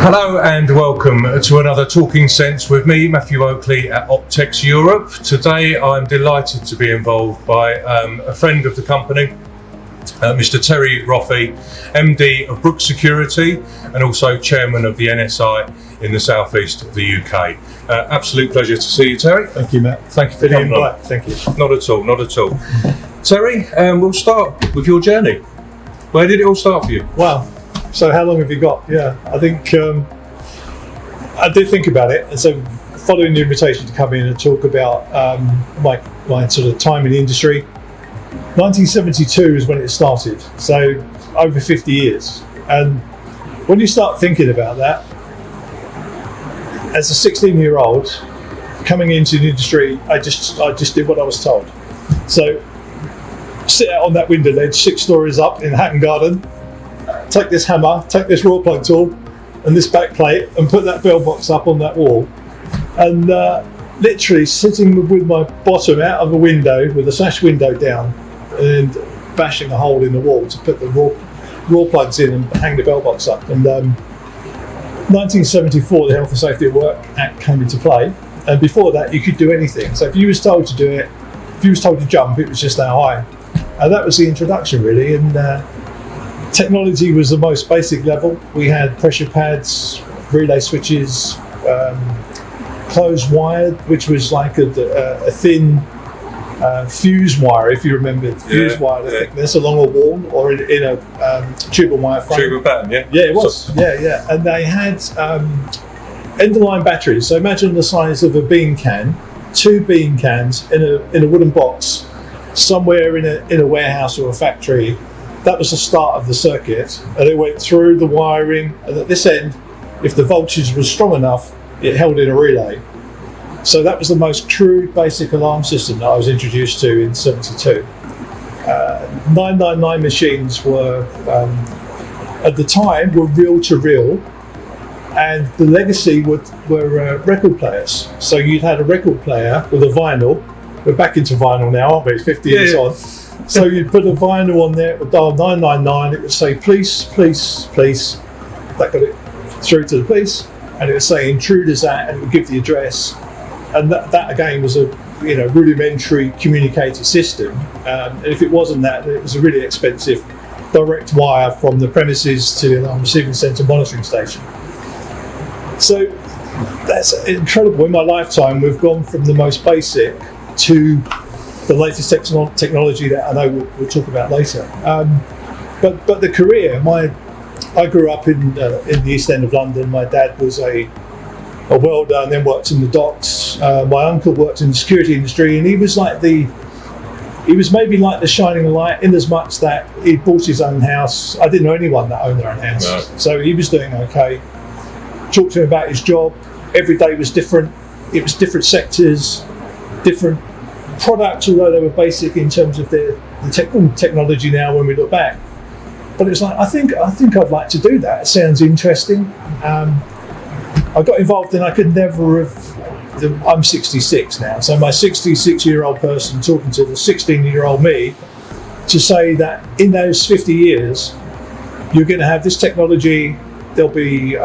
Hello and welcome to another Talking Sense with me, Mathew Oakly at Optex Europe. Today I'm delighted to be involved by a friend of the company, Mr. Terry Roffey, MD of Brook Security and also Chairman of the NSI in the southeast of the UK. Absolute pleasure to see you, Terry. Thank you, Matt. Thank you for coming on. Thank you. Not at all, not at all. Terry, we'll start with your journey. Where did it all start for you? Wow. So how long have you got? Yeah, I think I did think about it, and so following the invitation to come in and talk about my sort of time in the industry, 1972 is when it started, so over 50 years. And when you start thinking about that, as a 16-year-old coming into the industry, I just did what I was told. So sit out on that window ledge, 6 stories up in Hatton Garden, take this hammer, take this raw plug tool and this back plate and put that bell box up on that wall. And literally sitting with my bottom out of a window with the sash window down and bashing a hole in the wall to put the raw plugs in and hang the bell box up. And 1974, the Health and Safety at Work Act came into play. And before that, you could do anything. So if you was told to do it, if you was told to jump, it was just that high. And that was the introduction, really. And technology was the most basic level. We had pressure pads, relay switches, closed wired, which was like a thin fuse wire, if you remember, fuse wire thickness along a wall or in a tube and wire frame. Tube and pattern, yeah? Yeah, it was. Yeah. And they had end-of-line batteries. So imagine the size of a bean can, 2 bean cans in a wooden box somewhere in a warehouse or a factory. That was the start of the circuit, and it went through the wiring, and at this end, if the voltage was strong enough, it held in a relay. So that was the most crude basic alarm system that I was introduced to in 72. 999 machines were, at the time, were reel to reel, and the legacy were record players. So you'd had a record player with a vinyl. We're back into vinyl now, aren't we? 50 years on. So you'd put a vinyl on there, it would dial 999, it would say police, police, police. That got it through to the police, and it would say intruders at, and it would give the address. And that again was a rudimentary communicated system. And if it wasn't that, then it was a really expensive direct wire from the premises to the alarm receiving centre monitoring station. So that's incredible. In my lifetime, we've gone from the most basic to the latest technology that I know we'll talk about later. But the career, I grew up in the East End of London. My dad was a welder and then worked in the docks. My uncle worked in the security industry, and he was maybe like the shining light in as much that he bought his own house. I didn't know anyone that owned their own house. No. So he was doing okay. Talked to him about his job. Every day was different. It was different sectors, different products, although they were basic in terms of the technology now when we look back. But it's like, I think I'd like to do that. It sounds interesting. I got involved and I could never have, I'm 66 now, so my 66-year-old person talking to the 16-year-old me to say that in those 50 years, you're going to have this technology, there'll be,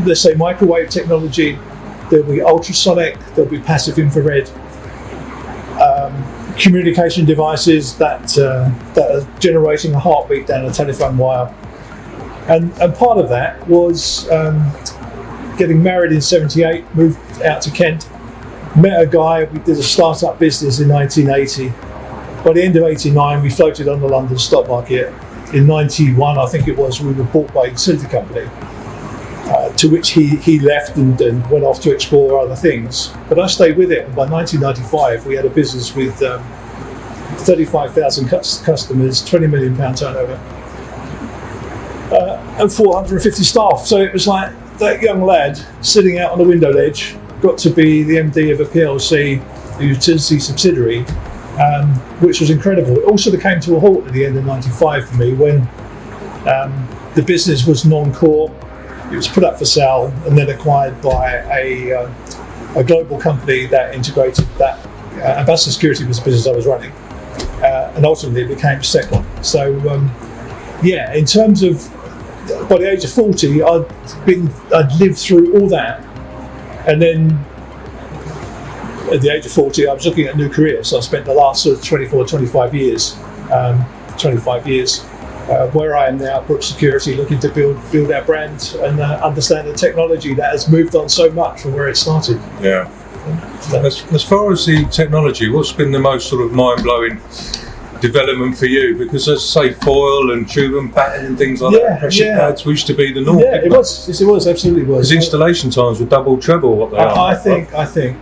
let's say microwave technology, there'll be ultrasonic, there'll be passive infrared, communication devices that are generating a heartbeat down a telephone wire. And part of that was getting married in 78, moved out to Kent, met a guy, we did a startup business in 1980. By the end of 89, we floated on the London stock market. In 91, I think it was, we were bought by a utility company. To which he left and went off to explore other things. But I stayed with it, and by 1995 we had a business with 35,000 customers, £20 million turnover, and 450 staff. So it was like that young lad sitting out on the window ledge got to be the MD of a PLC, a utility subsidiary, which was incredible. It also came to a halt at the end of 95 for me when the business was non-core. It was put up for sale and then acquired by a global company that integrated that. Ambassador Security was the business I was running, and ultimately it became Second. So, in terms of by the age of 40, I'd lived through all that, and then at the age of 40, I was looking at a new career. So I spent the last sort of 25 years where I am now, Brook Security, looking to build our brand and understand the technology that has moved on so much from where it started. Yeah. As far as the technology, what's been the most sort of mind-blowing development for you? Because as say, foil and tube and batten and things like that, pressure pads used to be the norm. Yeah, it was. Yes, it was. Absolutely was. Because installation times were double, treble what they are. I think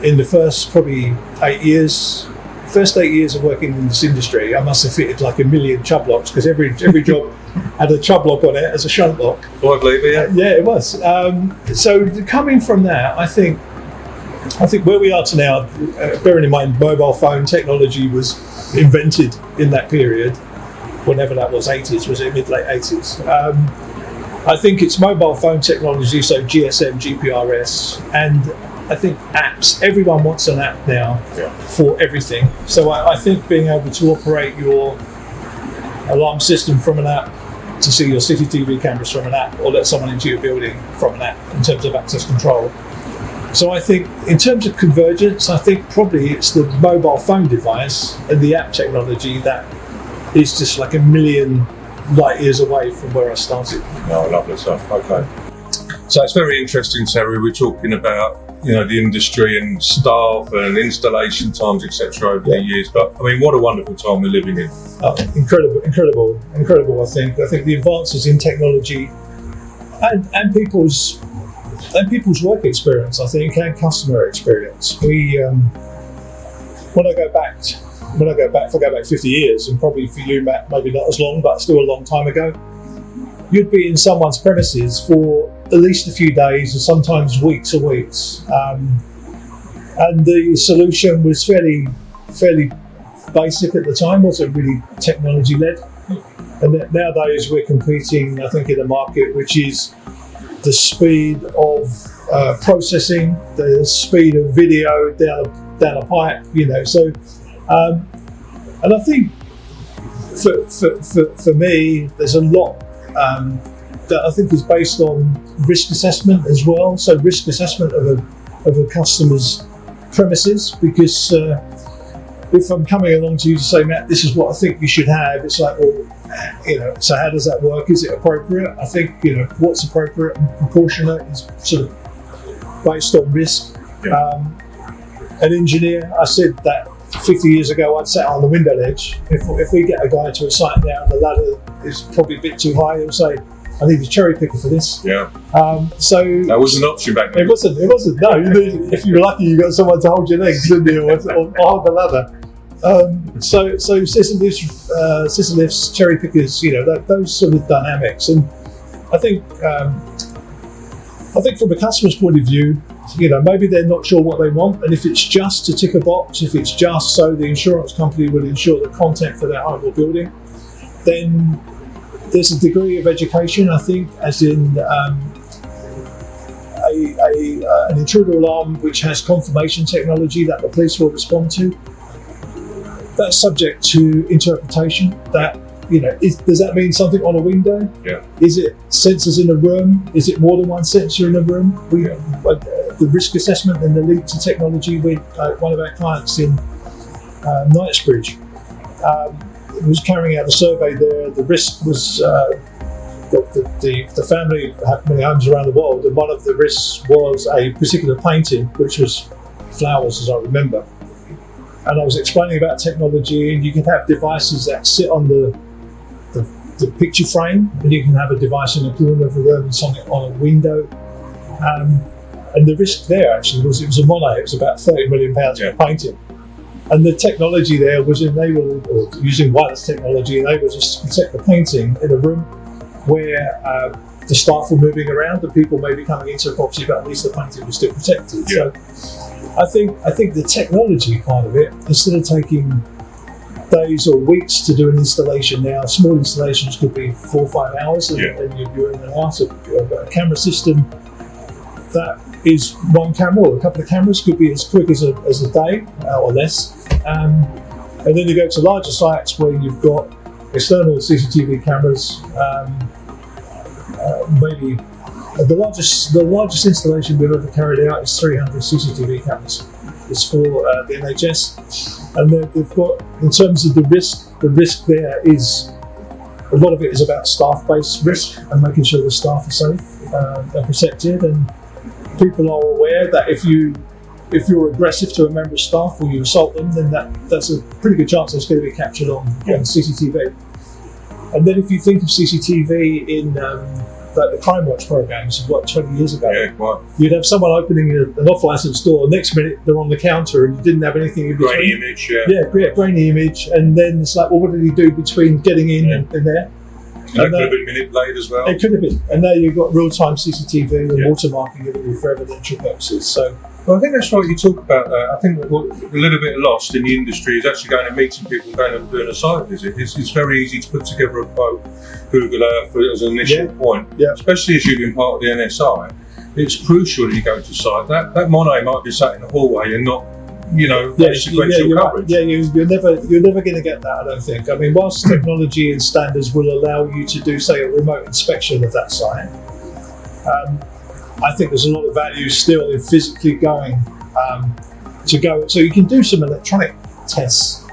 in the first probably 8 years of working in this industry, I must have fitted like 1 million chubb locks, because every job had a chubb lock on it as a shunt lock. 5 lever, yeah. Yeah, it was. So coming from that, I think where we are to now, bearing in mind mobile phone technology was invented in that period, whenever that was, 80s, was it mid-late 80s? I think it's mobile phone technology, so GSM, GPRS, and I think apps. Everyone wants an app now for everything. So I think being able to operate your alarm system from an app, to see your CCTV cameras from an app, or let someone into your building from an app in terms of access control. So I think in terms of convergence, I think probably it's the mobile phone device and the app technology that is just like 1 million light years away from where I started. Oh, lovely stuff. Okay. So it's very interesting, Terry. We're talking about, the industry and staff and installation times, etc. over the years. But I mean, what a wonderful time we're living in. Incredible. I think the advances in technology and people's work experience, I think, and customer experience. When I go back 50 years, and probably for you, Matt, maybe not as long, but still a long time ago, you'd be in someone's premises for at least a few days, and sometimes weeks or weeks. And the solution was fairly basic at the time, wasn't really technology led. And nowadays we're competing, I think, in a market which is the speed of processing, the speed of video down a pipe, So, and I think for me, there's a lot that I think is based on risk assessment as well. So risk assessment of a customer's premises, because if I'm coming along to you to say, Matt, this is what I think you should have, it's like, well, so how does that work? Is it appropriate? I think, what's appropriate and proportionate is sort of based on risk. Yeah. An engineer, I said that 50 years ago, I'd sat on the window ledge. If we get a guy to a site now, the ladder is probably a bit too high, he'll say, I need a cherry picker for this. Yeah. So that wasn't an option back then. It wasn't. No, if you were lucky, you got someone to hold your legs, didn't you, or hold the ladder. So scissor lifts, cherry pickers, those sort of dynamics. And I think from a customer's point of view, maybe they're not sure what they want, and if it's just to tick a box, if it's just so the insurance company will insure the content for their home or building, then there's a degree of education, I think, as in an intruder alarm which has confirmation technology that the police will respond to. That's subject to interpretation. That does that mean something on a window? Yeah. Is it sensors in a room? Is it more than one sensor in a room? The risk assessment and the link to technology with one of our clients in Knightsbridge was carrying out a survey there. The risk was the family had many homes around the world, and one of the risks was a particular painting, which was flowers, as I remember. And I was explaining about technology, and you can have devices that sit on the picture frame, and you can have a device in a corner of the room and something on a window. And the risk there actually was, it was a Monet, it was about £30 million for painting. And the technology there was enabled, or using wireless technology, enabled us to protect the painting in a room where the staff were moving around and people may be coming into the property, but at least the painting was still protected. Yeah. So I think the technology part of it, instead of taking days or weeks to do an installation now, small installations could be 4 or 5 hours, and you're in and out of a camera system. That is one camera or a couple of cameras, could be as quick as a day or less. And then you go to larger sites where you've got external CCTV cameras, maybe the largest installation we've ever carried out is 300 CCTV cameras. It's for the NHS, and they've got, in terms of the risk there is, a lot of it is about staff-based risk and making sure the staff are safe and protected, and people are aware that if you're aggressive to a member of staff or you assault them, then that's a pretty good chance that's going to be captured on CCTV. And then if you think of CCTV in like the Crime Watch programs of 20 years ago, you'd have someone opening an off-licensed door, next minute they're on the counter and you didn't have anything in between. Grainy image, grainy image, and then it's like, well, what did he do between getting in and there? That could have been manipulated as well. It could have been, and now you've got real-time CCTV and watermarking everything for evidential purposes. So, well, I think that's right. You talk about that. I think what a little bit lost in the industry is actually going and meeting people and going and doing a site visit. It's very easy to put together a quote, Google Earth as an initial point, especially as you've been part of the NSI. It's crucial that you go to site. That Monet might be sat in the hallway and not, sequential coverage. Right. You're never going to get that, I don't think. I mean, whilst technology and standards will allow you to do, say, a remote inspection of that site, I think there's a lot of value still in physically going to go. So you can do some electronic tests.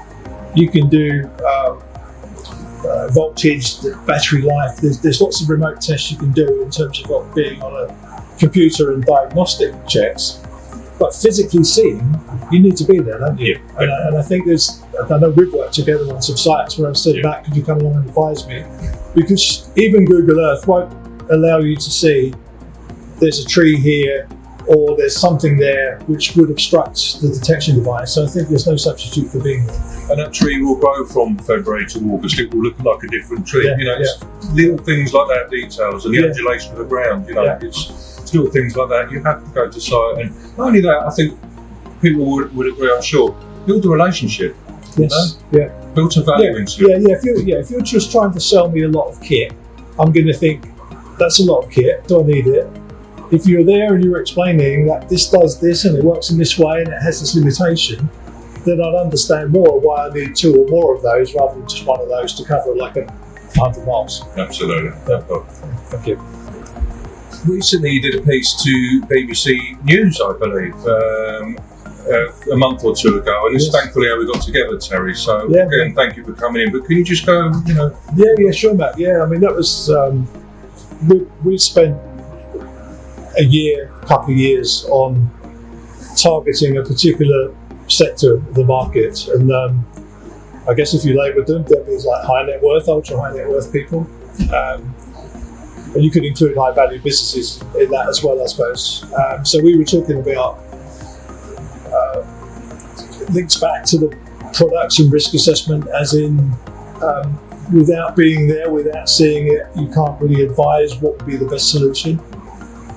You can do voltage, battery life. There's lots of remote tests you can do in terms of being on a computer and diagnostic checks. But physically seeing, you need to be there, don't you? And I think I know we've worked together on some sites where I've said, Matt, could you come along and advise me? Because even Google Earth won't allow you to see there's a tree here or there's something there which would obstruct the detection device. So I think there's no substitute for being there. And that tree will grow from February to August. It will look like a different tree. It's little things like that, details, and the undulation of the ground. It's little things like that. You have to go to site, and not only that, I think people would agree. I'm sure build a relationship. Yes. Build some value into it. If you're just trying to sell me a lot of kit, I'm going to think that's a lot of kit. Do I need it? If you're there and you're explaining that this does this and it works in this way and it has this limitation, then I'd understand more why I need 2 or more of those rather than just one of those to cover like 100 miles. Absolutely. Thank you. Recently you did a piece to BBC News, I believe, a month or 2 ago, and it's thankfully how we got together, Terry. So again, thank you for coming in. But can you just go, Yeah, sure, Matt. Yeah, I mean, that was, we spent couple of years on targeting a particular sector of the market, and I guess if you laboured them, that means like high net worth, ultra high net worth people, and you could include high value businesses in that as well, I suppose. So we were talking about links back to the products and risk assessment, as in without being there, without seeing it, you can't really advise what would be the best solution.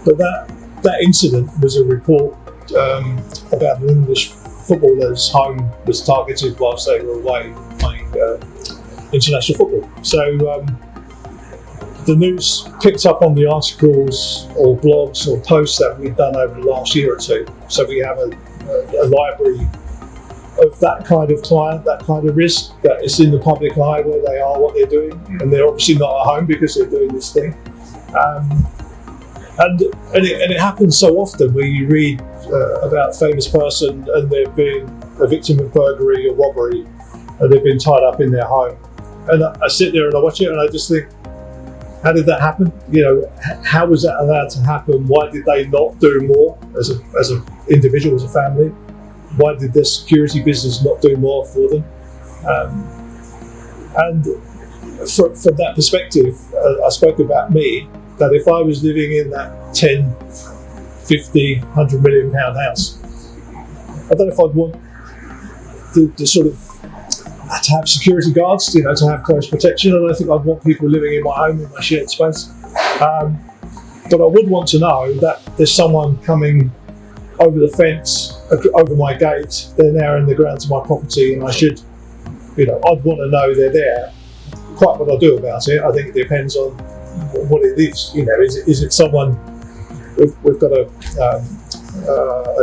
But that incident was a report about an English footballer's home was targeted whilst they were away playing international football. So the news picked up on the articles or blogs or posts that we've done over the last year or two. So we have a library of that kind of client, that kind of risk, that is in the public eye where they are, what they're doing, and they're obviously not at home because they're doing this thing. And it happens so often where you read about a famous person and they've been a victim of burglary or robbery and they've been tied up in their home. And I sit there and I watch it and I just think, how did that happen? How was that allowed to happen? Why did they not do more as an individual, as a family? Why did their security business not do more for them? And from that perspective, I spoke about me, that if I was living in that 10, 50, 100 million pound house, I don't know if I'd want the sort of to have security guards, to have close protection. I don't think I'd want people living in my home, in my shared space. But I would want to know that there's someone coming over the fence, over my gate, they're now in the grounds of my property, and I should, I'd want to know they're there. Quite what I do about it, I think it depends on what it is. Is it someone? We've got a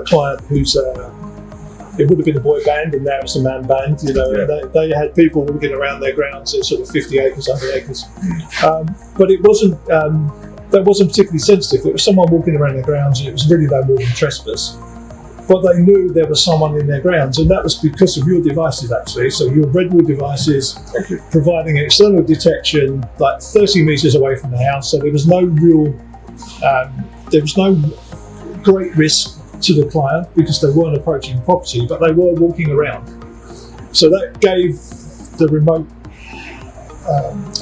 client who's it would have been a boy band and now it's a man band. And they had people walking around their grounds at sort of 50 acres, 100 acres, but it wasn't that wasn't particularly sensitive. It was someone walking around their grounds, and it was really no more than trespass. But they knew there was someone in their grounds, and that was because of your devices, actually. So your red wall devices providing external detection like 30 metres away from the house. So there was no great risk to the client because they weren't approaching the property, but they were walking around. So that gave the remote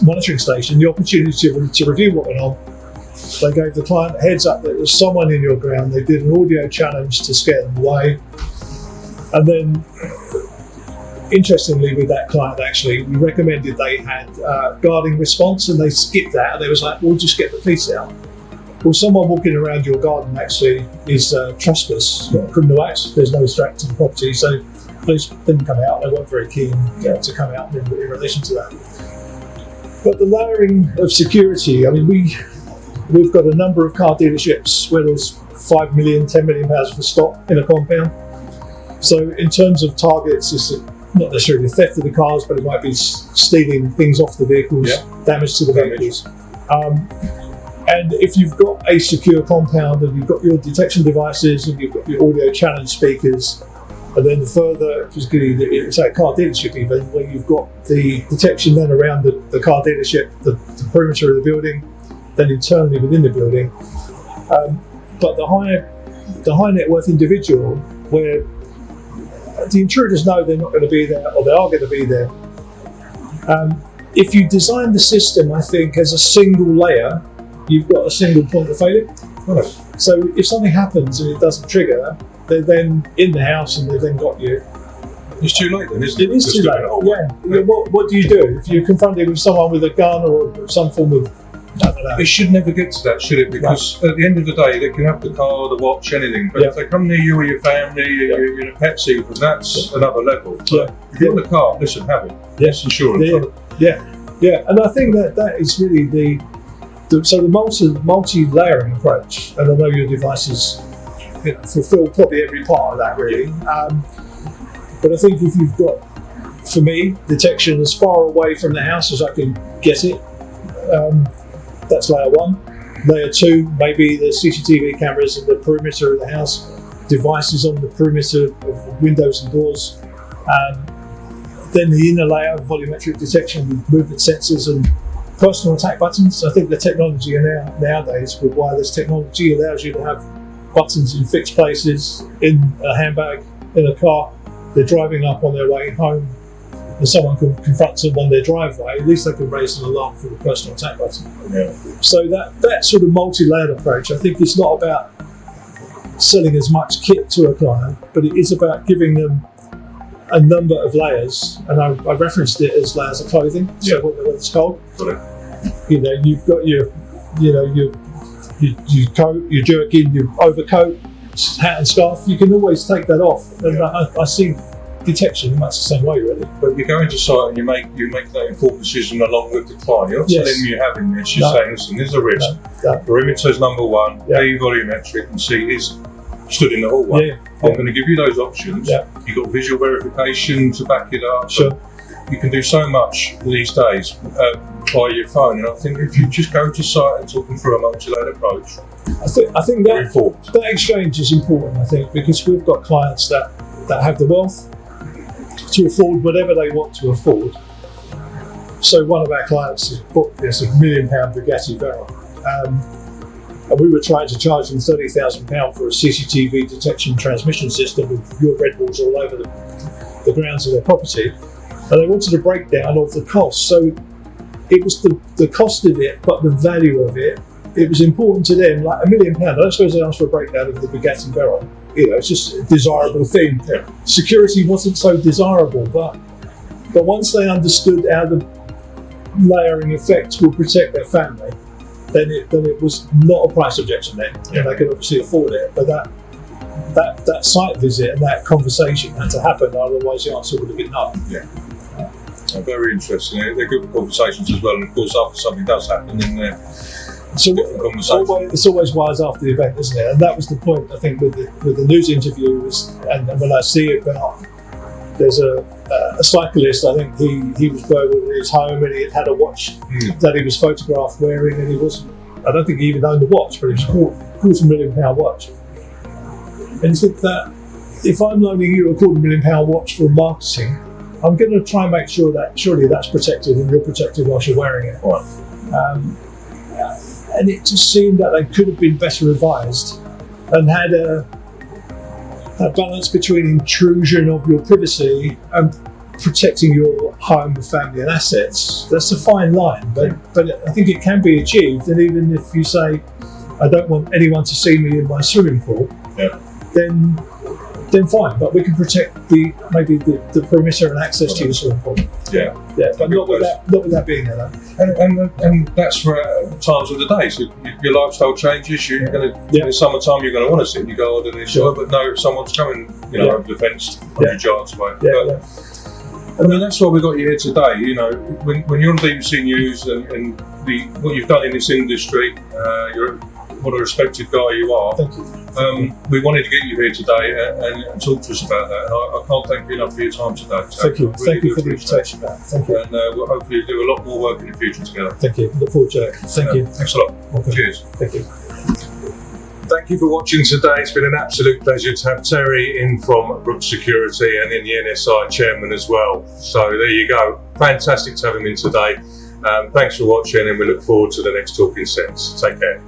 monitoring station the opportunity to review what went on. They gave the client a heads up that there was someone in your ground. They did an audio challenge to scare them away. And then, interestingly, with that client, actually, we recommended they had guarding response, and they skipped that. And they was like, we'll just get the police out. Well, someone walking around your garden actually is trespass, criminal act. There's no threat to the property, so police didn't come out. They weren't very keen to come out in relation to that. But the layering of security, I mean, we've got a number of car dealerships where there's 5 million, 10 million pounds for stock in a compound. So in terms of targets, it's not necessarily theft of the cars, but it might be stealing things off the vehicles, damage to the vehicles. And if you've got a secure compound and you've got your detection devices and you've got your audio challenge speakers, and then further, particularly say a car dealership even, where you've got the detection then around the car dealership, the perimeter of the building, then internally within the building. But the high net worth individual, where the intruders know they're not going to be there, or they are going to be there. If you design the system, I think, as a single layer, you've got a single point of failure. Right. So if something happens and it doesn't trigger, they're then in the house and they've then got you. It's too late then, isn't it? It is too late, yeah. What do you do? If you're confronted with someone with a gun or some form of, I don't know. It should never get to that, should it? Because at the end of the day, they can have the car, the watch, anything. But if they come near you or your family, you're in a pet seat, that's another level. So if you're in the car, listen, have it. Yes, insurance. Yeah. And I think that is really the multi-layering approach. And I know your devices fulfill probably every part of that, really. But I think if you've got, for me, detection as far away from the house as I can get it, that's layer one. Layer two, maybe the CCTV cameras in the perimeter of the house, devices on the perimeter of windows and doors. Then the inner layer, volumetric detection with movement sensors and personal attack buttons. I think the technology nowadays with wireless technology allows you to have buttons in fixed places, in a handbag, in a car. They're driving up on their way home and someone can confront them on their driveway. At least they can raise an alarm for the personal attack button. Yeah. So that sort of multi-layered approach, I think it's not about selling as much kit to a client, but it is about giving them a number of layers, and I referenced it as layers of clothing. So what it's called. You've got your coat, your jerkin, your overcoat, hat and scarf. You can always take that off, and I see detection in much the same way, really. But you go into site and you make that informed decision along with the client. You're not telling them you're having this. You're saying, listen, there's a risk. Perimeter's number one. B volumetric, and C is stood in the hallway. I'm going to give you those options. You've got visual verification to back it up. Sure. You can do so much these days by your phone, and I think if you just go to site and talk them through a multi-layered approach, I think that exchange is important. I think because we've got clients that have the wealth to afford whatever they want to afford. So one of our clients has bought this £1 million Bugatti Veyron, and we were trying to charge them £30,000 for a CCTV detection transmission system with your red walls all over the grounds of their property. And they wanted a breakdown of the cost. So it was the cost of it, but the value of it. It was important to them, like £1 million. I don't suppose they asked for a breakdown of the Bugatti Veyron. It's just a desirable thing. Security wasn't so desirable, but once they understood how the layering effect will protect their family, then it was not a price objection then. And they could obviously afford it. But that site visit and that conversation had to happen, otherwise the answer would have been no. Very interesting. They're good conversations as well, and of course after something does happen, then it's always wise after the event, isn't it? And that was the point, I think, with the news interviews, and when I see about, there's a cyclist, I think he was burgled in his home, and he had a watch that he was photographed wearing, and he wasn't I don't think he even owned the watch, but it was a £250,000 watch. And you think that if I'm loaning you a £250,000 watch for marketing, I'm going to try and make sure that surely that's protected and you're protected whilst you're wearing it. And it just seemed that they could have been better advised and had a balance between intrusion of your privacy and protecting your home, family and assets. That's a fine line, but I think it can be achieved. And even if you say, I don't want anyone to see me in my swimming pool, then fine, but we can protect the perimeter and access to your swimming pool. But not with that being there. And that's for times of the day. So your lifestyle changes. You're going to in the summertime you're going to want to sit in your garden and enjoy. But no, someone's coming, over the fence 100 yards away. I mean, that's why we got you here today. When you're on BBC News and what you've done in this industry, what a respected guy you are. Thank you. We wanted to get you here today and talk to us about that. And I can't thank you enough for your time today. Thank you. Thank you for the invitation, Matt. Thank you. And we'll hopefully do a lot more work in the future together. Thank you. Look forward to it. Thank you. Thanks a lot. Okay. Cheers. Thank you. Thank you for watching today. It's been an absolute pleasure to have Terry in from Brook Security and in the NSI chairman as well. So there you go. Fantastic to have him in today. Thanks for watching and we look forward to the next Talking Sense. Take care.